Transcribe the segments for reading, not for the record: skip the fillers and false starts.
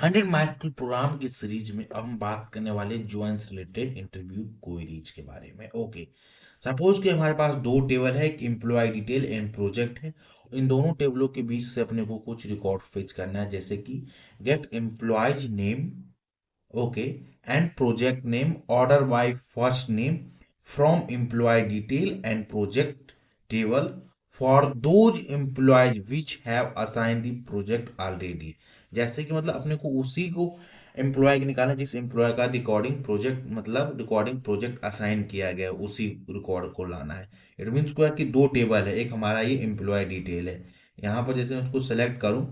100 mile programme की series में अब हम बात करने वाले ज्वाइंस रिलेटेड इंटरव्यू क्वेरीज के बारे में। ओके, सपोज कि हमारे पास दो टेबल है, एक एम्प्लॉय डिटेल एंड प्रोजेक्ट है। इन दोनों टेबलों के बीच से अपने को कुछ रिकॉर्ड फेच करना है, जैसे कि gate employees name, okay, and project name order by first name from employee detail and project table for those employees which have assign the project already. जैसे कि मतलब अपने को उसी को एम्प्लॉय निकालना है जिस एम्प्लॉय का रिकॉर्डिंग प्रोजेक्ट मतलब रिकॉर्डिंग प्रोजेक्ट असाइन किया गया है, उसी रिकॉर्ड को लाना है। इट मीन्स क्या कि दो टेबल है, एक हमारा ये एम्प्लॉय डिटेल है। यहाँ पर जैसे मैं उसको सेलेक्ट करूँ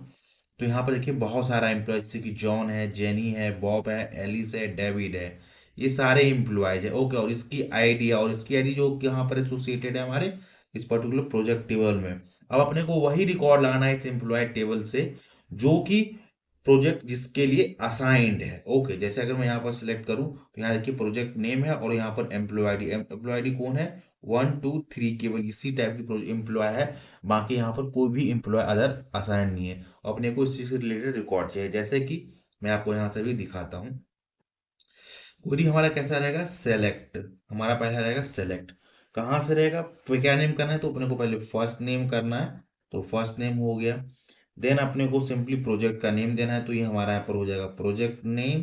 तो यहाँ पर देखिए बहुत सारा एम्प्लॉय, जैसे कि जॉन है, जेनी है, बॉब है, एलिस है, डेविड है, ये सारे एम्प्लॉयज है। ओके, और इसकी आईडी है, और इसकी आईडी जो कि यहाँ पर एसोसिएटेड है हमारे इस पर्टिकुलर प्रोजेक्ट टेबल में। अब अपने को वही रिकॉर्ड लाना है इस एम्प्लॉय टेबल से जो कि प्रोजेक्ट जिसके लिए असाइंड है। ओके, जैसे अगर मैं यहाँ पर सिलेक्ट करूँ तो यहाँ देखिए प्रोजेक्ट नेम है और यहाँ पर एम्प्लॉय आईडी। एम्प्लॉय आईडी कौन है? 1 2 3, केवल इसी टाइप की एम्प्लॉय है। बाकी यहाँ पर कोई भी एम्प्लॉय अदर असाइन नहीं है। अपने को इसी से रिलेटेड रिकॉर्ड चाहिए, जैसे कि मैं आपको यहाँ से भी दिखाता हूँ। क्वेरी हमारा कैसा रहेगा? सेलेक्ट। हमारा पहला रहेगा सेलेक्ट। कहाँ से रहेगा? क्या नेम करना है? तो अपने को पहले फर्स्ट नेम करना है, तो फर्स्ट नेम हो गया। देन अपने को सिंपली प्रोजेक्ट का नेम देना है, तो ये हमारा यहाँ पर हो जाएगा प्रोजेक्ट नेम।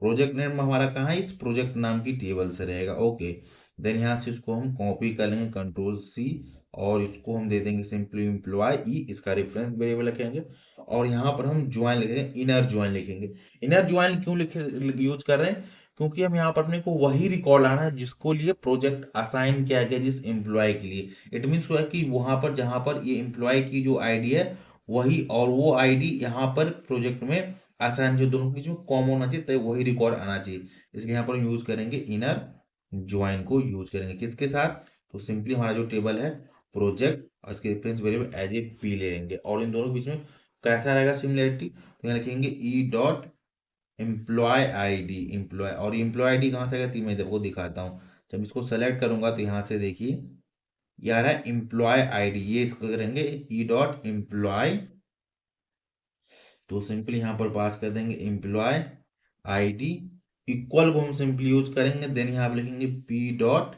प्रोजेक्ट नेम हमारा कहाँ है? इस प्रोजेक्ट नाम की टेबल से रहेगा। ओके, देन यहाँ से इसको हम कॉपी कर लेंगे, कंट्रोल C, और इसको हम दे देंगे सिंपली एम्प्लॉय ई, इसका रेफरेंस वेरिएबल रखेंगे। और यहाँ पर हम ज्वाइन लिखेंगे, इनर ज्वाइन लिखेंगे। इनर ज्वाइन क्यों लिखे यूज कर रहे हैं? क्योंकि हम यहाँ पर अपने को वही रिकॉर्ड लाना है जिसको लिए प्रोजेक्ट असाइन किया गया, जिस एम्प्लॉय के लिए। इट मीन्स हुआ कि वहां पर जहां पर ये एम्प्लॉय की जो आईडी है वही, और वो आईडी यहाँ पर प्रोजेक्ट में असाइन, जो दोनों के बीच में कॉमन होना चाहिए, तो वही रिकॉर्ड आना चाहिए। इसलिए यहाँ पर हम यूज करेंगे इनर ज्वाइन को यूज करेंगे। किसके साथ? तो सिंपली हमारा जो टेबल है प्रोजेक्ट और इसके reference variable as A P ले लेंगे, और इन दोनों के बीच में कैसा रहेगा सिमिलरिटी? तो यहाँ लिखेंगे E dot employee ID, employee, और एम्प्लॉय आईडी कहाँ से आएगा? तो मैं आपको दिखाता हूँ। जब इसको सेलेक्ट करूंगा तो यहाँ से देखिए ये आ रहा है एम्प्लॉय आईडी, ये इसको करेंगे ई डॉट एम्प्लॉय, तो सिंपली यहाँ पर पास कर देंगे एम्प्लॉय आईडी इक्वल को हम सिंपली यूज करेंगे। देन यहाँ पर लिखेंगे पी डॉट,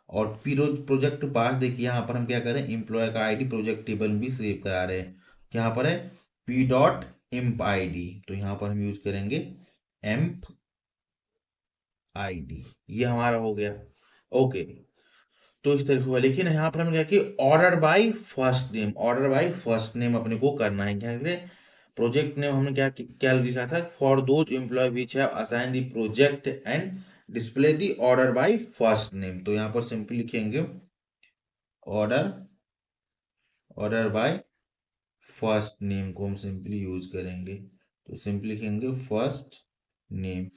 और पी प्रोजेक्ट पास, देखिए यहाँ पर हम क्या करें, एम्प्लॉय का आईडी प्रोजेक्ट टेबल में भी सेव करा रहे हैं। यहाँ पर है पी डॉट एम्प आईडी, तो यहाँ पर हम यूज करेंगे एम्प आईडी। ये हमारा हो गया। ओके, तो इस तरीके हुआ। लेकिन यहाँ पर हमने क्या किया, order by first name, order by first name अपने को करना है। क्या करें? प्रोजेक्ट नेम हमने क्या क्या लिखा था? For those employee which have assign the project and display the order by first name. तो यहाँ पर सिंपली लिखेंगे order, order by first name को हम सिंपली यूज करेंगे, तो सिंपली लिखेंगे फर्स्ट नेम।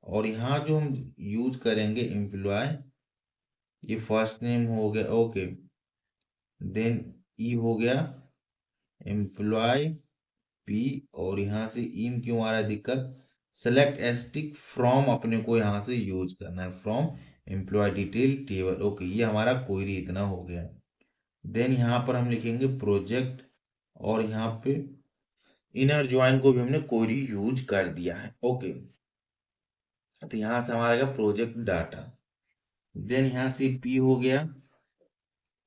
और यहाँ जो हम यूज करेंगे एम्प्लॉय, ये फर्स्ट नेम हो गया। ओके, देन ई हो गया एम्प्लॉय पी, और यहाँ से ईम क्यों आ रहा है दिक्कत? सेलेक्ट एस्टिक फ्रॉम अपने को यहाँ से यूज करना है, from employee detail table. Okay, ये हमारा क्वेरी इतना हो गया। देन यहाँ पर हम लिखेंगे प्रोजेक्ट, और यहाँ पे इनर ज्वाइन को भी हमने क्वेरी यूज कर दिया है। ओके, तो यहाँ से हमारा गया प्रोजेक्ट डाटा। देन यहाँ से पी हो गया।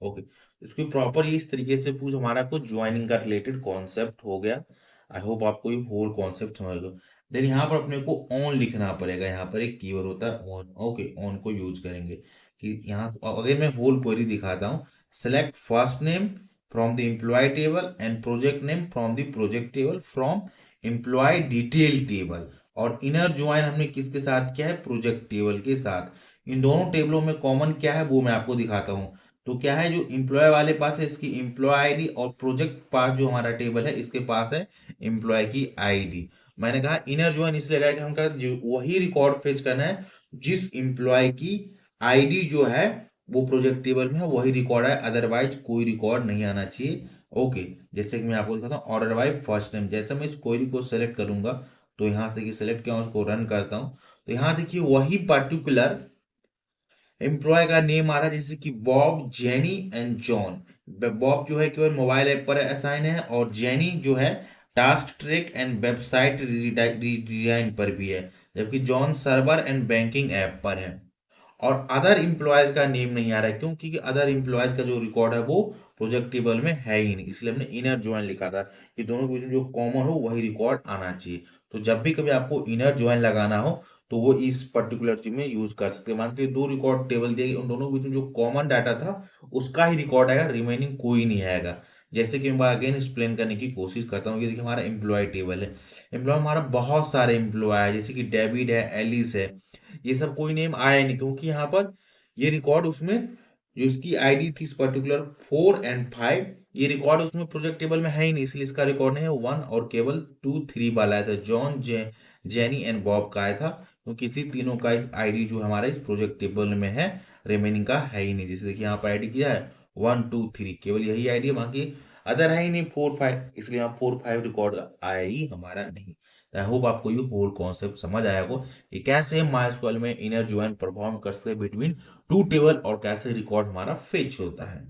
ओके, इसको प्रॉपर ये इस तरीके से पूछ हमारा कुछ ज्वाइनिंग का रिलेटेड कॉन्सेप्ट हो गया। आई होप आपको ये होल कॉन्सेप्ट समझ लो। देन यहाँ पर अपने को ऑन लिखना पड़ेगा, यहाँ पर एक कीवर्ड होता है ऑन। ओके, ऑन को यूज करेंगे कि यहाँ अगर मैं होल क्वेरी दिखाता हूँ, select first name from the employee table and project name from the project table from employee detail table. और इनर ज्वाइन हमने किसके साथ किया है? प्रोजेक्ट टेबल के साथ। इन दोनों टेबलों में कॉमन क्या है वो मैं आपको दिखाता हूँ। तो क्या है, जो एम्प्लॉय वाले पास है इसकी एम्प्लॉय आईडी, और प्रोजेक्ट पास जो हमारा टेबल है इसके पास है एम्प्लॉय की आईडी। मैंने कहा इनर ज्वाइन इसलिए लगाया कि हमका जो वही रिकॉर्ड फेच करना है जिस एम्प्लॉय की आईडी जो है वो प्रोजेक्ट टेबल में है, वही रिकॉर्ड है, अदरवाइज कोई रिकॉर्ड नहीं आना चाहिए। ओके, जैसे कि मैं आपको दिखाता हूँ ऑर्डर बाय फर्स्ट नेम। जैसे मैं इस क्वेरी को सेलेक्ट करूंगा तो यहाँ से देखिए सेलेक्ट किया, उसको रन करता हूँ तो यहाँ देखिए वही पर्टिकुलर एम्प्लॉय का नेम आ रहा है, जैसे कि Bob, jenny and John. Bob जो है केवल मोबाइल ऐप पर असाइन है, और जेनी जो है task track and website design पर भी है, जबकि John server and banking app पर है। और अदर एम्प्लॉयज का नेम नहीं आ रहा है, क्यों? क्योंकि अदर एम्प्लॉयज का जो रिकॉर्ड है वो प्रोजेक्ट टेबल में है ही नहीं, इसलिए हमने इनर ज्वाइन लिखा था कि दोनों के बीच में जो कॉमन हो वही रिकॉर्ड आना चाहिए। तो जब भी कभी आपको इनर ज्वाइन लगाना हो तो वो इस पर्टिकुलर चीज में यूज कर सकते हैं। मान लीजिए दो रिकॉर्ड टेबल दिए गए, उन दोनों के बीच में जो कॉमन डाटा था उसका ही रिकॉर्ड आएगा, रिमेनिंग कोई नहीं आएगा। जैसे कि मैं अगेन एक्सप्लेन करने की कोशिश करता हूँ। ये देखिए हमारा एम्प्लॉय टेबल है। एम्प्लॉय हमारा बहुत सारे एम्प्लॉय है, जैसे कि डेविड है, एलिस है, ये सब कोई नेम आया नहीं, क्योंकि यहाँ पर ये रिकॉर्ड उसमें जो इसकी आईडी थी इस पर्टिकुलर 4 और 5, ये रिकॉर्ड उसमें प्रोजेक्ट टेबल में है ही नहीं, इसलिए इसका रिकॉर्ड नहीं है। 1 और केवल 2 3 वाला आया था, जॉन जेनी एंड बॉब का आया था, क्योंकि इसी तीनों का इस आईडी जो हमारे इस प्रोजेक्ट टेबल में है, रिमेनिंग का है ही नहीं। जैसे देखिए यहाँ पर आईडी किया है 1 2 3, केवल यही आईडी है, बाकी अदर है ही नहीं 4 5, इसलिए यहाँ 4 5 रिकॉर्ड आया ही हमारा नहीं। आई होप आपको ये होल कॉन्सेप्ट समझ आया हो कि कैसे माइस्क्वाल में इनर ज्वाइन परफॉर्म कर सकते बिटवीन टू टेबल और कैसे रिकॉर्ड हमारा फेच होता है।